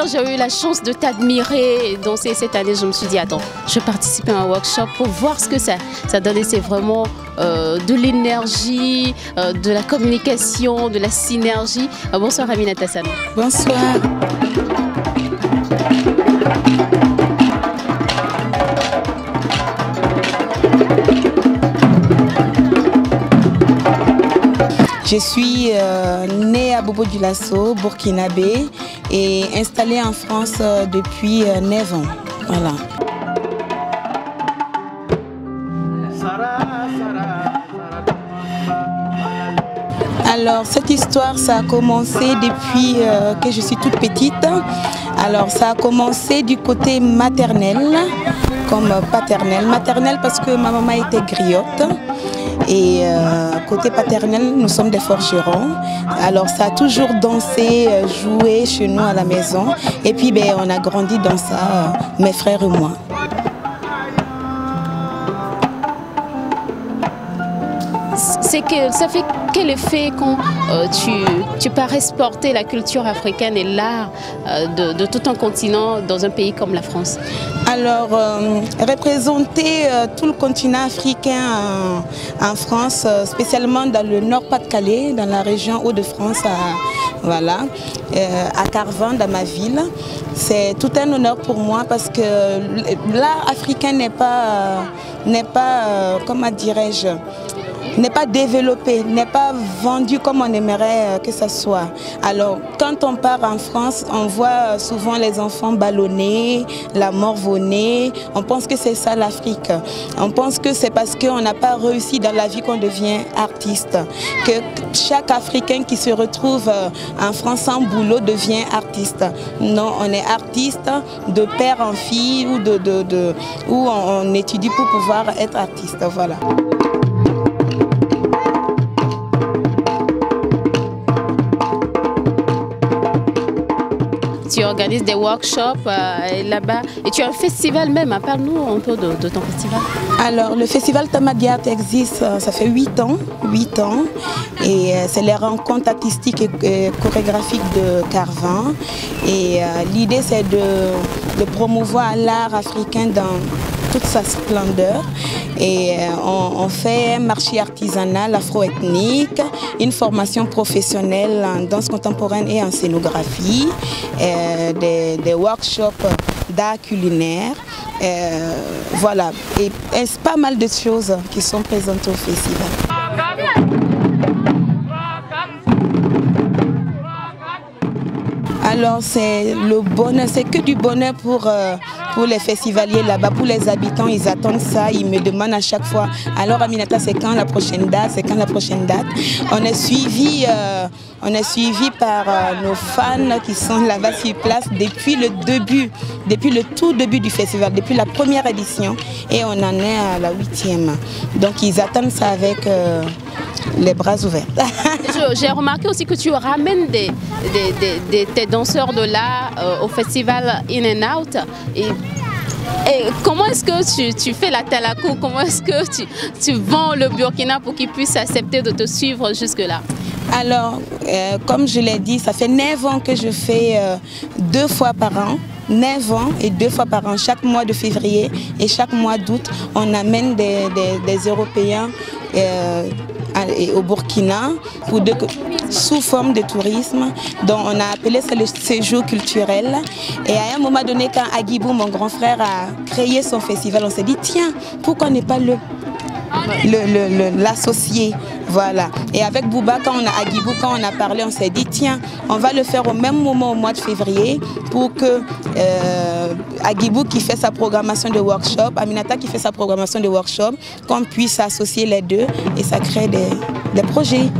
D'ailleurs, j'ai eu la chance de t'admirer et danser cette année. Je me suis dit, attends, je participe à un workshop pour voir ce que ça donne. C'est vraiment de l'énergie, de la communication, de la synergie. Bonsoir Aminata Sano. Bonsoir. Je suis née à Bobo-Dioulasso, burkinabé, et installée en France depuis 9 ans. Voilà. Alors cette histoire, ça a commencé depuis que je suis toute petite. Alors ça a commencé du côté maternel comme paternel. Maternel parce que ma maman était griotte. Et côté paternel, nous sommes des forgerons. Alors ça a toujours dansé, joué chez nous à la maison. Et puis on a grandi dans ça, mes frères et moi. Ça fait quel effet quand tu parais porter la culture africaine et l'art de tout un continent dans un pays comme la France? Alors, représenter tout le continent africain en France, spécialement dans le Nord-Pas-de-Calais, dans la région Hauts-de-France, voilà, à Carvin, dans ma ville, c'est tout un honneur pour moi parce que l'art africain n'est pas comment dirais-je, n'est pas développé, n'est pas vendu comme on aimerait que ça soit. Alors, quand on part en France, on voit souvent les enfants ballonnés, la morvonnée. On pense que c'est ça l'Afrique. On pense que c'est parce qu'on n'a pas réussi dans la vie qu'on devient artiste. Que chaque Africain qui se retrouve en France sans boulot devient artiste. Non, on est artiste de père en fille ou on étudie pour pouvoir être artiste. Voilà. Tu organises des workshops là-bas et tu as un festival même. Parle-nous un peu de ton festival. Alors, le festival Tamadi Art existe, ça fait 8 ans. Et c'est les rencontres artistiques et chorégraphiques de Carvin. Et l'idée, c'est de promouvoir l'art africain dans toute sa splendeur. Et on fait un marché artisanal afro-ethnique, une formation professionnelle en danse contemporaine et en scénographie, des workshops d'art culinaire. Voilà, et pas mal de choses qui sont présentes au festival. Alors c'est le bonheur, c'est que du bonheur pour les festivaliers là-bas, pour les habitants, ils attendent ça, ils me demandent à chaque fois, alors Aminata, c'est quand la prochaine date, c'est quand la prochaine date. On est suivi par nos fans qui sont là-bas sur place depuis le tout début du festival, depuis la première édition, et on en est à la 8e. Donc ils attendent ça avec les bras ouverts. J'ai remarqué aussi que tu ramènes tes danseurs de là au festival In and Out. Et comment est-ce que tu fais la talakou? Comment est-ce que tu vends le Burkina pour qu'ils puissent accepter de te suivre jusque-là? Alors, comme je l'ai dit, ça fait 9 ans que je fais 2 fois par an. 9 ans et 2 fois par an, chaque mois de février et chaque mois d'août, on amène des Européens au Burkina sous forme de tourisme. Donc on a appelé ça le séjour culturel. Et à un moment donné, quand Agibou, mon grand frère, a créé son festival, on s'est dit tiens, pourquoi ne pas l'associer? Voilà. Et avec Bouba, quand on a parlé, on s'est dit tiens, on va le faire au même moment au mois de février pour que Agibou qui fait sa programmation de workshop, Aminata qui fait sa programmation de workshop, qu'on puisse associer les deux et ça crée des projets.